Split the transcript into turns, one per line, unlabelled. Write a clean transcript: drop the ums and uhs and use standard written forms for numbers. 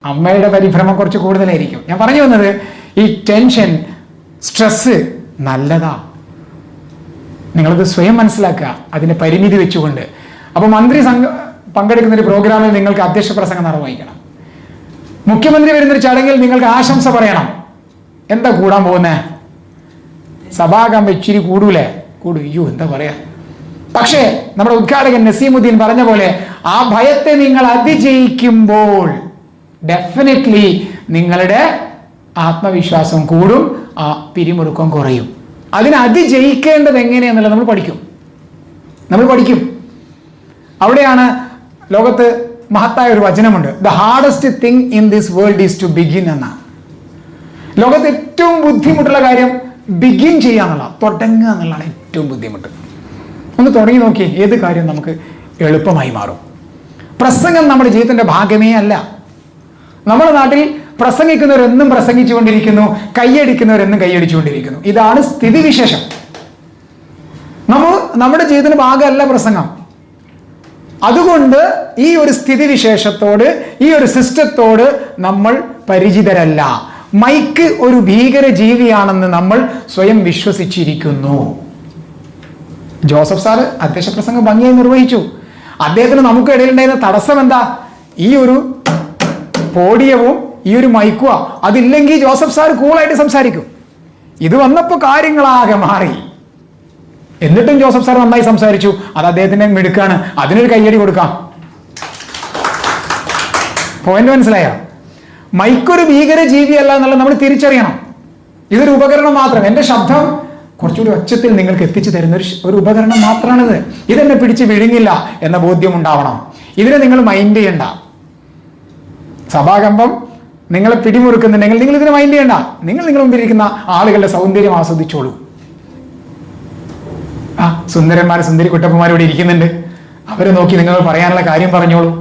അമ്മയുടെ പരിഭ്രമം കുറച്ച് കൂടുതലായിരിക്കും. ഞാൻ പറഞ്ഞു വന്നത് ഈ ടെൻഷൻ, സ്ട്രെസ് നല്ലതാ. നിങ്ങളത് സ്വയം മനസ്സിലാക്കുക, അതിന്റെ പരിമിതി വെച്ചുകൊണ്ട്. അപ്പൊ മന്ത്രി പങ്കെടുക്കുന്ന ഒരു പ്രോഗ്രാമിൽ നിങ്ങൾക്ക് അധ്യക്ഷ പ്രസംഗം നിർവഹിക്കണം. മുഖ്യമന്ത്രി വരുന്നൊരു ചടങ്ങിൽ നിങ്ങൾക്ക് ആശംസ പറയണം. എന്താ കൂടാൻ പോകുന്നേ? സഭാകമ്പം ഇച്ചിരി കൂടൂലേ? കൂടും. അയ്യോ എന്താ പറയാ. പക്ഷേ നമ്മുടെ ഉദ്ഘാടകൻ നസീമുദ്ദീൻ പറഞ്ഞ പോലെ ആ ഭയത്തെ നിങ്ങൾ അതിജയിക്കുമ്പോൾ ഡെഫിനറ്റ്ലി നിങ്ങളുടെ ആത്മവിശ്വാസം കൂടും, ആ പിരിമുറുക്കം കുറയും. അതിനെ അതിജയിക്കേണ്ടത് എങ്ങനെയാന്നുള്ളത് നമ്മൾ പഠിക്കും. അവിടെയാണ് ലോകത്ത് മഹത്തായ ഒരു വചനമുണ്ട്, the hardest thing in this world is to begin എന്ന. ലോകത്ത് ഏറ്റവും ബുദ്ധിമുട്ടുള്ള കാര്യം ബിഗിൻ ചെയ്യാന്നുള്ള, തുടങ്ങുക എന്നുള്ളതാണ് ഏറ്റവും ബുദ്ധിമുട്ട്. ഒന്ന് തുടങ്ങി നോക്കി, ഏത് കാര്യം നമുക്ക് എളുപ്പമായി മാറും. പ്രസംഗം നമ്മുടെ ജീവിതത്തിന്റെ ഭാഗമേ അല്ല. നമ്മുടെ നാട്ടിൽ പ്രസംഗിക്കുന്നവരെന്നും പ്രസംഗിച്ചുകൊണ്ടിരിക്കുന്നു, കൈയടിക്കുന്നവരെന്നും കൈയടിച്ചുകൊണ്ടിരിക്കുന്നു. ഇതാണ് സ്ഥിതിവിശേഷം. നമ്മുടെ ജീവിതത്തിന് ഭാഗമല്ല പ്രസംഗം. അതുകൊണ്ട് ഈ ഒരു സ്ഥിതിവിശേഷത്തോട്, ഈ ഒരു സിസ്റ്റത്തോട് നമ്മൾ പരിചിതരല്ല. മൈക്ക് ഒരു ഭീകര ജീവിയാണെന്ന് നമ്മൾ സ്വയം വിശ്വസിച്ചിരിക്കുന്നു. ജോസഫ് സാറ് അധ്യക്ഷ പ്രസംഗം ഭംഗിയായി നിർവഹിച്ചു. അദ്ദേഹത്തിന് നമുക്ക് ഇടയിലുണ്ടായിരുന്ന തടസ്സം എന്താ? ഈ ഒരു പോഡിയവും ഈ ഒരു മൈക്കുവാ. അതില്ലെങ്കിൽ ജോസഫ് സാർ കൂളായിട്ട് സംസാരിക്കും. ഇത് വന്നപ്പോൾ കാര്യങ്ങളാകെ മാറി. എന്നിട്ടും ജോസഫ് സാർ നന്നായി സംസാരിച്ചു. അത് അദ്ദേഹത്തിന്റെ മിടുക്കാണ്, അതിനൊരു കയ്യടി കൊടുക്കാം. പോയിന്റ് മനസ്സിലായോ? മൈക്കൊരു ഭീകര ജീവിയല്ല എന്നുള്ളത് നമ്മൾ തിരിച്ചറിയണം. ഇതൊരു ഉപകരണം മാത്രം. എൻ്റെ ശബ്ദം കുറച്ചുകൂടി ഒച്ചത്തിൽ നിങ്ങൾക്ക് എത്തിച്ചു തരുന്ന ഒരു ഉപകരണം മാത്രമാണിത്. ഇതെന്നെ പിടിച്ച് വിഴുങ്ങില്ല എന്ന ബോധ്യം ഉണ്ടാവണം. ഇതിനെ നിങ്ങൾ മൈൻഡ് ചെയ്യണ്ട. സഭാകമ്പം നിങ്ങളെ പിടിമുറുക്കുന്നുണ്ടെങ്കിൽ നിങ്ങൾ ഇതിനെ മൈൻഡ് ചെയ്യണ്ട. നിങ്ങൾ മുമ്പിരിക്കുന്ന ആളുകളുടെ സൗന്ദര്യം ആസ്വദിച്ചോളൂ. സുന്ദരന്മാർ, സുന്ദരി കുട്ടപ്പന്മാർ ഇവിടെ ഇരിക്കുന്നുണ്ട്. അവരെ നോക്കി നിങ്ങൾ പറയാനുള്ള കാര്യം പറഞ്ഞോളൂ.